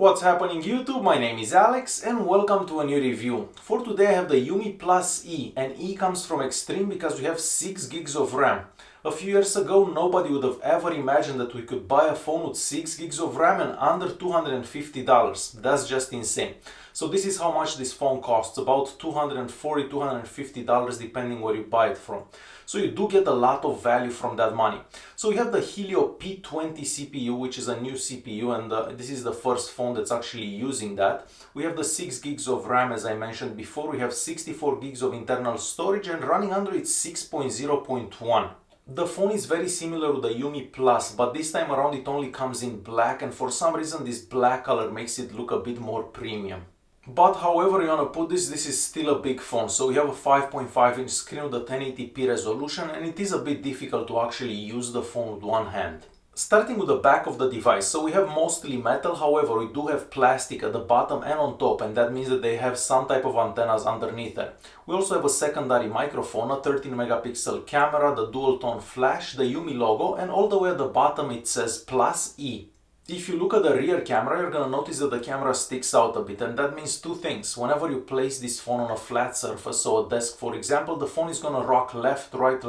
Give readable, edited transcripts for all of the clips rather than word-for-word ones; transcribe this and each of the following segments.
What's happening YouTube? My name is Alex and welcome to a new review. For today I have the UMI Plus E, and E comes from extreme because we have 6 gigs of RAM. A few years ago nobody would have ever imagined that we could buy a phone with 6 gigs of RAM and under $250. That's just insane. So this is how much this phone costs, about $240, $250 depending where you buy it from. So you do get a lot of value from that money. So we have the Helio P20 CPU, which is a new CPU, and this is the first phone that's actually using that. We have the 6 gigs of RAM as I mentioned before, we have 64 gigs of internal storage, and running Android 6.0.1. The phone is very similar to the UMI Plus, but this time around it only comes in black, and for some reason this black color makes it look a bit more premium. But however you want to put this is still a big phone. So we have a 5.5-inch screen with a 1080p resolution, and it is a bit difficult to actually use the phone with one hand. Starting with the back of the device, so we have mostly metal, however we do have plastic at the bottom and on top, and that means that they have some type of antennas underneath it. We also have a secondary microphone, a 13 megapixel camera, the dual tone flash, the UMI logo, and all the way at the bottom it says Plus E. If you look at the rear camera, you're gonna notice that the camera sticks out a bit, and that means two things. Whenever you place this phone on a flat surface, so a desk for example, the phone is gonna rock left, right,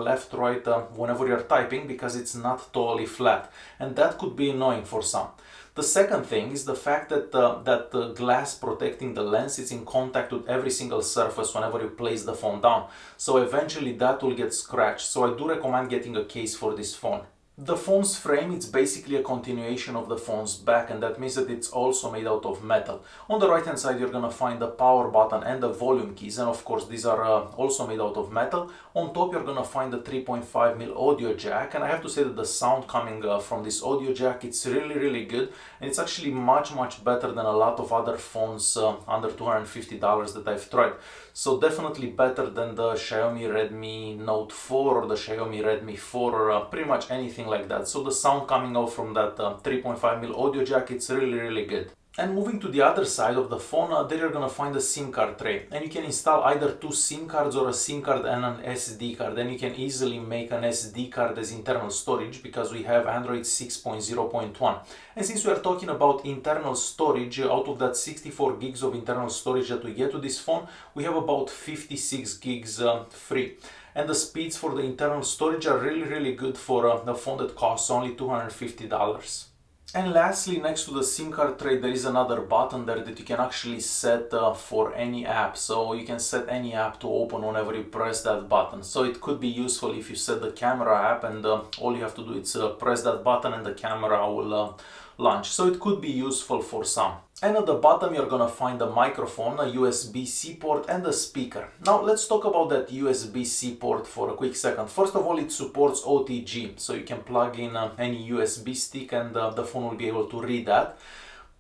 whenever you're typing because it's not totally flat, and that could be annoying for some. The second thing is the fact that the glass protecting the lens is in contact with every single surface whenever you place the phone down, so eventually that will get scratched, so I do recommend getting a case for this phone. The phone's frame, it's basically a continuation of the phone's back, and that means that it's also made out of metal. On the right hand side you're gonna find the power button and the volume keys, and of course these are also made out of metal. On top you're gonna find the 3.5mm audio jack, and I have to say that the sound coming from this audio jack, it's really good, and it's actually much better than a lot of other phones under $250 that I've tried. So definitely better than the Xiaomi Redmi Note 4 or the Xiaomi Redmi 4 or pretty much anything like that. So the sound coming out from that 3.5mm audio jack, it's really good. And moving to the other side of the phone, there you're gonna find a SIM card tray, and you can install either 2 SIM cards or a SIM card and an SD card, and you can easily make an SD card as internal storage because we have Android 6.0.1. And since we are talking about internal storage, out of that 64 gigs of internal storage that we get to this phone, we have about 56 gigs free. And the speeds for the internal storage are really good for a phone that costs only $250. And lastly, next to the SIM card tray, there is another button there that you can actually set for any app. So you can set any app to open whenever you press that button. So it could be useful if you set the camera app, and all you have to do is press that button and the camera will launch. So it could be useful for some. And at the bottom you're gonna find a microphone, a USB-C port, and a speaker. Now let's talk about that USB-C port for a quick second. First of all, it supports OTG, so you can plug in any USB stick and the phone will be able to read that.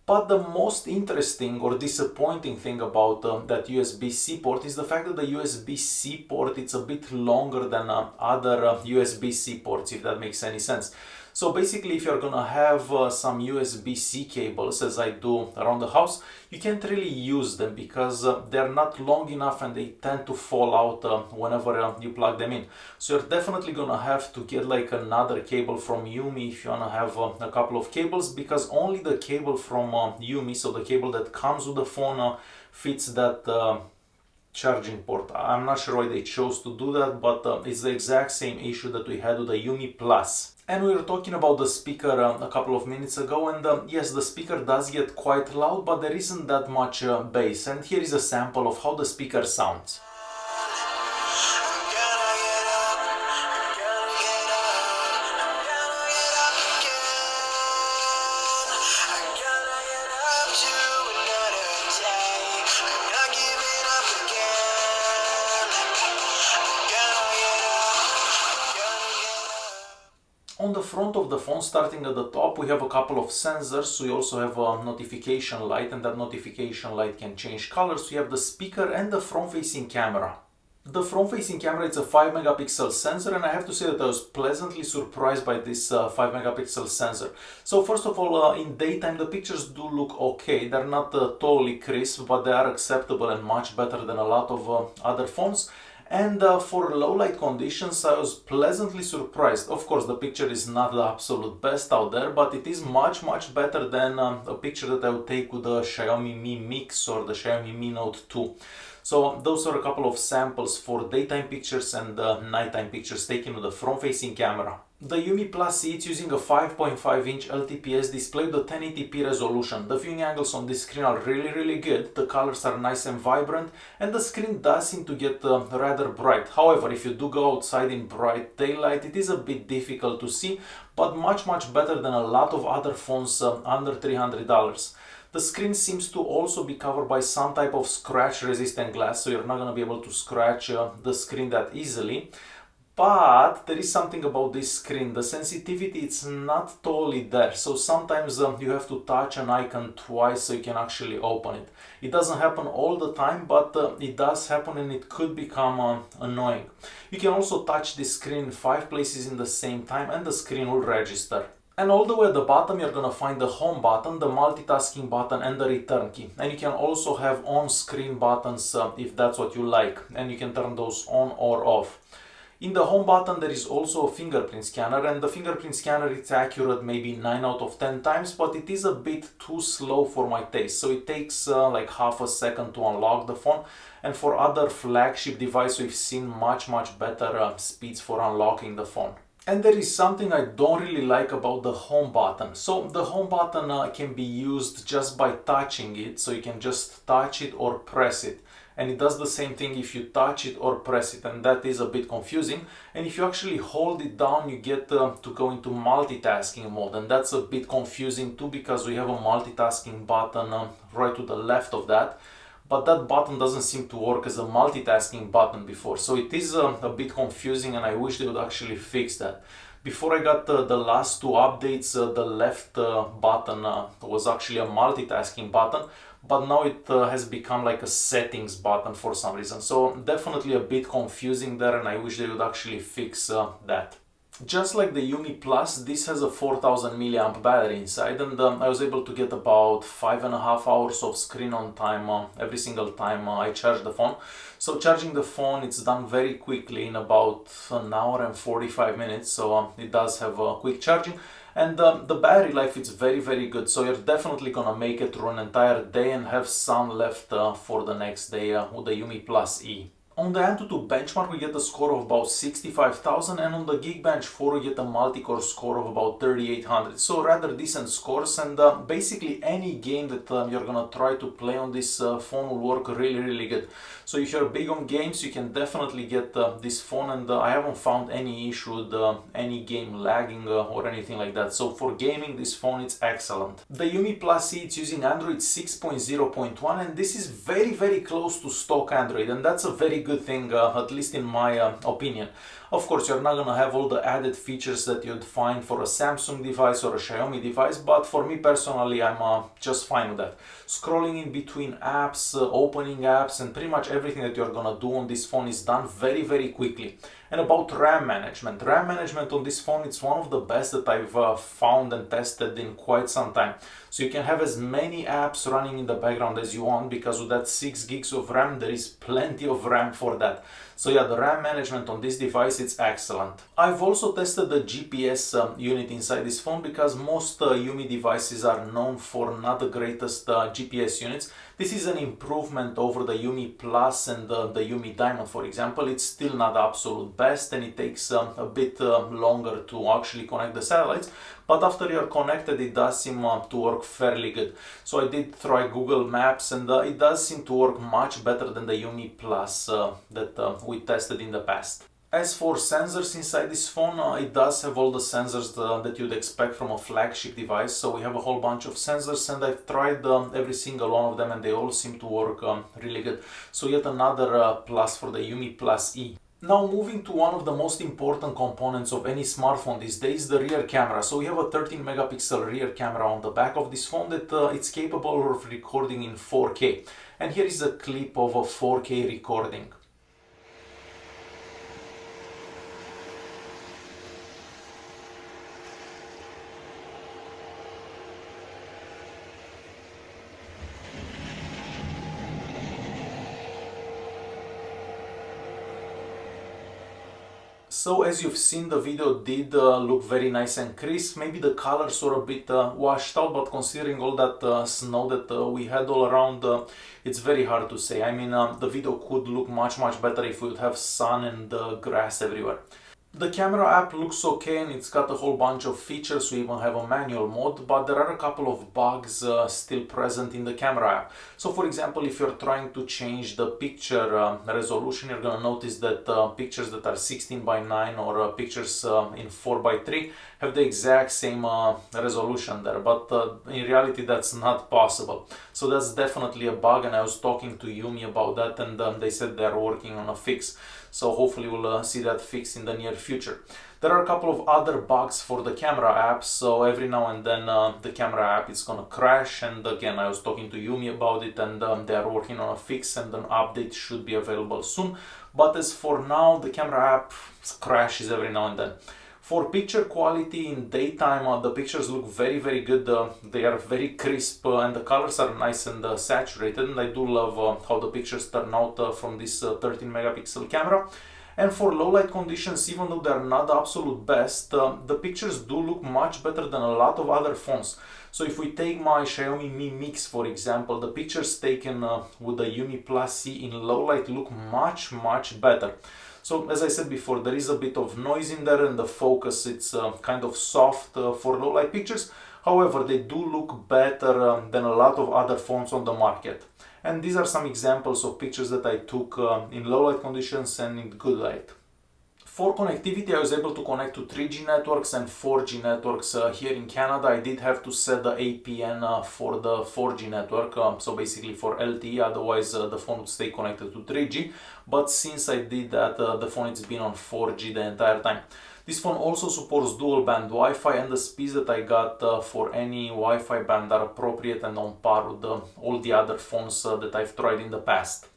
But the most interesting or disappointing thing about that USB-C port is the fact that the USB-C port, it's a bit longer than other USB-C ports, if that makes any sense. So basically if you're gonna have some USB-C cables, as I do around the house, you can't really use them because they're not long enough and they tend to fall out whenever you plug them in. So you're definitely gonna have to get like another cable from UMI if you wanna have a couple of cables, because only the cable from UMI, so the cable that comes with the phone, fits that charging port. I'm not sure why they chose to do that, but it's the exact same issue that we had with the UMI Plus. And we were talking about the speaker a couple of minutes ago, and yes, the speaker does get quite loud, but there isn't that much bass. And here is a sample of how the speaker sounds. On the front of the phone, starting at the top, we have a couple of sensors. We also have a notification light, and that notification light can change colors. We have the speaker and the front-facing camera. The front-facing camera, it's a 5 megapixel sensor, and I have to say that I was pleasantly surprised by this 5 megapixel sensor. So first of all, in daytime the pictures do look okay. They're not totally crisp, but they are acceptable and much better than a lot of other phones. And for low light conditions, I was pleasantly surprised. Of course, the picture is not the absolute best out there, but it is much better than a picture that I would take with the Xiaomi Mi Mix or the Xiaomi Mi Note 2. So those are a couple of samples for daytime pictures and nighttime pictures taken with the front-facing camera. The UMI Plus E is using a 5.5-inch LTPS display with a 1080p resolution. The viewing angles on this screen are really good, the colors are nice and vibrant, and the screen does seem to get rather bright. However, if you do go outside in bright daylight, it is a bit difficult to see, but much better than a lot of other phones under $300. The screen seems to also be covered by some type of scratch-resistant glass, so you're not going to be able to scratch the screen that easily. But there is something about this screen, the sensitivity it's not totally there, so sometimes you have to touch an icon twice so you can actually open it. It doesn't happen all the time, but it does happen and it could become annoying. You can also touch this screen in 5 places in the same time and the screen will register. And all the way at the bottom you're gonna find the home button, the multitasking button and the return key. And you can also have on-screen buttons if that's what you like, and you can turn those on or off. In the home button there is also a fingerprint scanner, and the fingerprint scanner is accurate maybe 9 out of 10 times, but it is a bit too slow for my taste. So it takes like half a second to unlock the phone, and for other flagship devices we've seen much better speeds for unlocking the phone. And there is something I don't really like about the home button. So the home button can be used just by touching it, so you can just touch it or press it. And it does the same thing if you touch it or press it, and that is a bit confusing. And if you actually hold it down, you get to go into multitasking mode, and that's a bit confusing too, because we have a multitasking button right to the left of that, but that button doesn't seem to work as a multitasking button before, so it is a bit confusing, and I wish they would actually fix that. Before I got the last 2 updates, the left button was actually a multitasking button, but now it has become like a settings button for some reason. So definitely a bit confusing there, and I wish they would actually fix that. Just like the UMI Plus, this has a 4000 mAh battery inside, and I was able to get about 5.5 hours of screen on time every single time I charge the phone. So charging the phone, it's done very quickly in about an hour and 45 minutes, so it does have quick charging. And the battery life is very good, so you're definitely gonna make it through an entire day and have some left for the next day with the UMI Plus E. On the Antutu benchmark we get a score of about 65,000, and on the Geekbench 4 we get a multi-core score of about 3800. So rather decent scores, and basically any game that you're gonna try to play on this phone will work really good. So if you're big on games, you can definitely get this phone, and I haven't found any issue with any game lagging or anything like that. So for gaming, this phone is excellent. The UMI Plus E, it's using Android 6.0.1, and this is very close to stock Android, and that's a very good thing, at least in my opinion. Of course, you're not gonna have all the added features that you'd find for a Samsung device or a Xiaomi device, but for me personally, I'm just fine with that. Scrolling in between apps, opening apps, and pretty much everything that you're gonna do on this phone is done very quickly. And about RAM management. RAM management on this phone, it's one of the best that I've found and tested in quite some time. So you can have as many apps running in the background as you want, because with that 6 gigs of RAM, there is plenty of RAM for that. So yeah, the RAM management on this device, it's excellent. I've also tested the GPS unit inside this phone, because most UMI devices are known for not the greatest GPS units. This is an improvement over the UMI Plus and the UMI Diamond, for example. It's still not the absolute best, and it takes a bit longer to actually connect the satellites, but after you're connected, it does seem to work fairly good. So I did try Google Maps, and it does seem to work much better than the UMI Plus that we tested in the past. As for sensors inside this phone, it does have all the sensors that you'd expect from a flagship device. So we have a whole bunch of sensors, and I've tried every single one of them, and they all seem to work really good. So yet another plus for the UMI Plus E. Now moving to one of the most important components of any smartphone these days, the rear camera. So we have a 13 megapixel rear camera on the back of this phone that it's capable of recording in 4K. And here is a clip of a 4K recording. So as you've seen, the video did look very nice and crisp. Maybe the colors were a bit washed out, but considering all that snow that we had all around, it's very hard to say. I mean, the video could look much better if we would have sun and grass everywhere. The camera app looks okay and it's got a whole bunch of features. We even have a manual mode, but there are a couple of bugs still present in the camera app. So for example, if you're trying to change the picture resolution, you're gonna notice that pictures that are 16:9 or pictures in 4:3 have the exact same resolution there, but in reality that's not possible. So that's definitely a bug, and I was talking to UMI about that, and they said they're working on a fix. So hopefully we'll see that fixed in the near future. There are a couple of other bugs for the camera app, so every now and then the camera app is gonna crash, and again I was talking to Yumi about it, and they are working on a fix and an update should be available soon. But as for now, the camera app crashes every now and then. For picture quality in daytime, the pictures look very good. They are very crisp and the colors are nice and saturated, and I do love how the pictures turn out from this 13 megapixel camera. And for low light conditions, even though they're not the absolute best, the pictures do look much better than a lot of other phones. So if we take my Xiaomi Mi Mix for example, the pictures taken with the UMI Plus E in low light look much better. So as I said before, there is a bit of noise in there and the focus, it's kind of soft for low light pictures. However, they do look better than a lot of other phones on the market. And these are some examples of pictures that I took in low light conditions and in good light. For connectivity, I was able to connect to 3G networks and 4G networks here in Canada. I did have to set the APN for the 4G network, so basically for LTE, otherwise the phone would stay connected to 3G. But since I did that, the phone has been on 4G the entire time. This phone also supports dual band Wi-Fi, and the speeds that I got for any Wi-Fi band are appropriate and on par with all the other phones that I've tried in the past.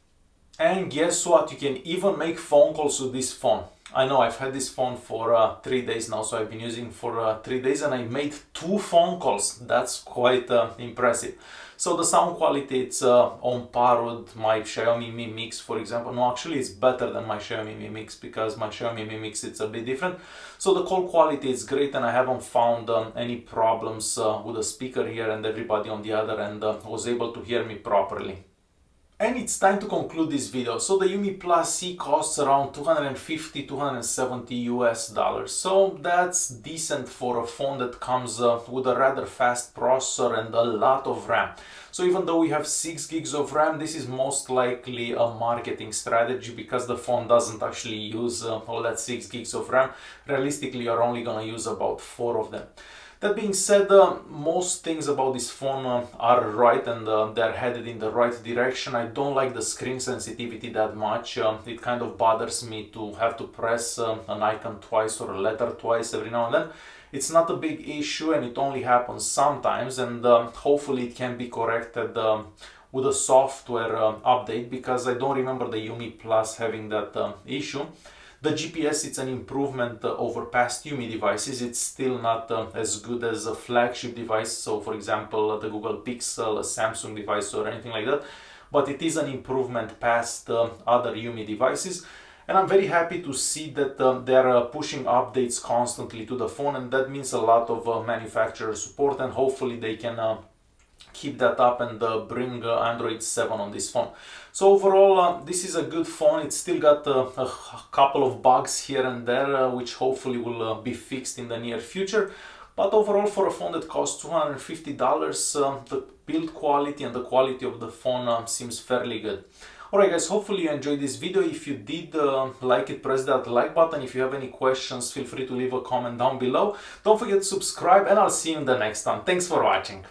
And guess what? You can even make phone calls with this phone. I know I've had this phone for 3 days now, so I've been using it for 3 days and I made 2 phone calls. That's quite impressive. So the sound quality, it's on par with my Xiaomi Mi Mix, for example. No, actually it's better than my Xiaomi Mi Mix, because my Xiaomi Mi Mix, it's a bit different. So the call quality is great and I haven't found any problems with the speaker here, and everybody on the other end was able to hear me properly. And it's time to conclude this video. So the UMI Plus E costs around $250–270 US. So that's decent for a phone that comes with a rather fast processor and a lot of RAM. So even though we have 6 gigs of RAM, this is most likely a marketing strategy, because the phone doesn't actually use all that 6 gigs of RAM. Realistically, you're only gonna use about 4 of them. That being said, most things about this phone are right, and they're headed in the right direction. I don't like the screen sensitivity that much. It kind of bothers me to have to press an icon twice or a letter twice every now and then. It's not a big issue and it only happens sometimes, and hopefully it can be corrected with a software update, because I don't remember the UMI Plus having that issue. The GPS, it's an improvement over past UMI devices. It's still not as good as a flagship device, so for example the Google Pixel, a Samsung device or anything like that, but it is an improvement past other UMI devices. And I'm very happy to see that they're pushing updates constantly to the phone, and that means a lot of manufacturer support, and hopefully they can keep that up and bring Android 7 on this phone. So overall, this is a good phone. It's still got a couple of bugs here and there, which hopefully will be fixed in the near future. But overall, for a phone that costs $250, the build quality and the quality of the phone seems fairly good. Alright guys, hopefully you enjoyed this video. If you did like it, press that like button. If you have any questions, feel free to leave a comment down below. Don't forget to subscribe, and I'll see you in the next one. Thanks for watching.